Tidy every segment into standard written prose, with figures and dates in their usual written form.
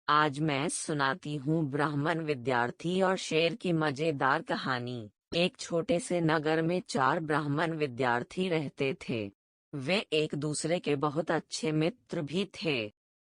आज मैं सुनाती हूँ ब्राह्मण विद्यार्थी और शेर की मजेदार कहानी। एक छोटे से नगर में 4 ब्राह्मण विद्यार्थी रहते थे। वे एक दूसरे के बहुत अच्छे मित्र भी थे।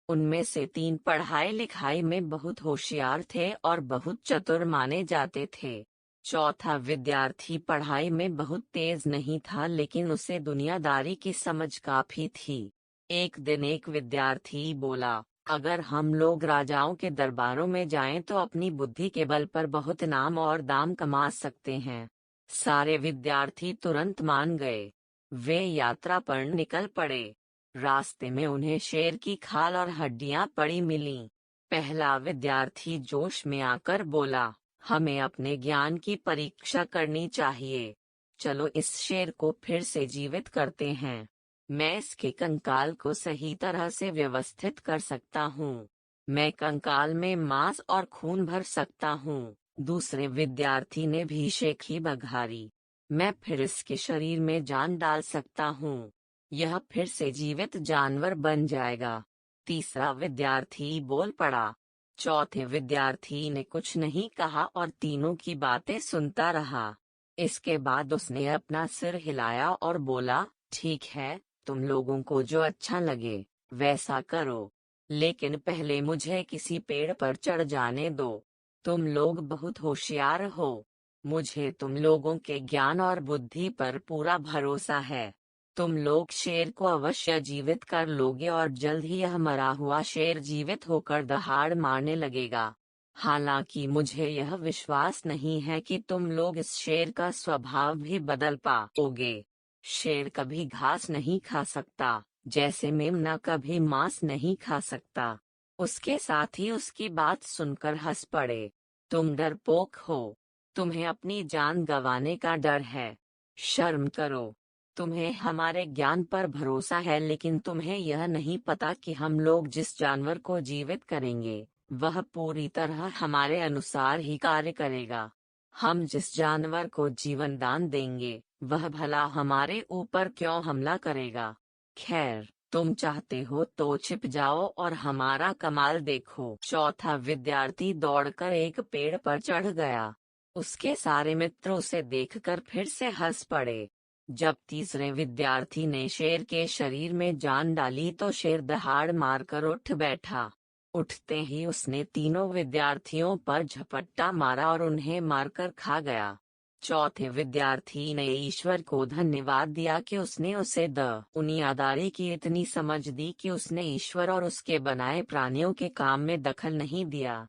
उनमें से 3 पढ़ाई लिखाई में बहुत होशियार थे और बहुत चतुर माने जाते थे। चौथा विद्यार्थी पढ़ाई में बहुत तेज नहीं था, लेकिन उसे दुनियादारी की समझ काफी थी। एक दिन एक विद्यार्थी बोला, अगर हम लोग राजाओं के दरबारों में जाएं तो अपनी बुद्धि के बल पर बहुत नाम और दाम कमा सकते हैं। सारे विद्यार्थी तुरंत मान गए। वे यात्रा पर निकल पड़े। रास्ते में उन्हें शेर की खाल और हड्डियां पड़ी मिलीं। पहला विद्यार्थी जोश में आकर बोला, हमें अपने ज्ञान की परीक्षा करनी चाहिए। चलो इस शेर को फिर से जीवित करते हैं। मैं इसके कंकाल को सही तरह से व्यवस्थित कर सकता हूँ। मैं कंकाल में मांस और खून भर सकता हूँ। दूसरे विद्यार्थी ने भी शेखी बघारी। मैं फिर इसके शरीर में जान डाल सकता हूँ। यह फिर से जीवित जानवर बन जाएगा। तीसरा विद्यार्थी बोल पड़ा। चौथे विद्यार्थी ने कुछ नहीं कहा और तीनों की बातें सुनता रहा। इसके बाद उसने अपना सिर हिलाया और बोला, ठीक है, तुम लोगों को जो अच्छा लगे वैसा करो, लेकिन पहले मुझे किसी पेड़ पर चढ़ जाने दो। तुम लोग बहुत होशियार हो। मुझे तुम लोगों के ज्ञान और बुद्धि पर पूरा भरोसा है। तुम लोग शेर को अवश्य जीवित कर लोगे और जल्द ही यह मरा हुआ शेर जीवित होकर दहाड़ मारने लगेगा। हालांकि मुझे यह विश्वास नहीं है कि तुम लोग इस शेर का स्वभाव भी बदल पाओगे। शेर कभी घास नहीं खा सकता, जैसे मेमना कभी मांस नहीं खा सकता। उसके साथ ही उसकी बात सुनकर हंस पड़े। तुम डरपोक हो। तुम्हें अपनी जान गंवाने का डर है। शर्म करो। तुम्हें हमारे ज्ञान पर भरोसा है, लेकिन तुम्हें यह नहीं पता कि हम लोग जिस जानवर को जीवित करेंगे वह पूरी तरह हमारे अनुसार ही कार्य करेगा। हम जिस जानवर को जीवन दान देंगे वह भला हमारे ऊपर क्यों हमला करेगा। खैर, तुम चाहते हो तो छिप जाओ और हमारा कमाल देखो। चौथा विद्यार्थी दौड़कर एक पेड़ पर चढ़ गया। उसके सारे मित्र उसे देखकर फिर से हंस पड़े। जब तीसरे विद्यार्थी ने शेर के शरीर में जान डाली तो शेर दहाड़ मारकर उठ बैठा। उठते ही उसने तीनों विद्यार्थियों पर झपट्टा मारा और उन्हें मारकर खा गया। चौथे विद्यार्थी ने ईश्वर को धन्यवाद दिया कि उसने उसे दुनियादारी की इतनी समझ दी कि उसने ईश्वर और उसके बनाए प्राणियों के काम में दखल नहीं दिया।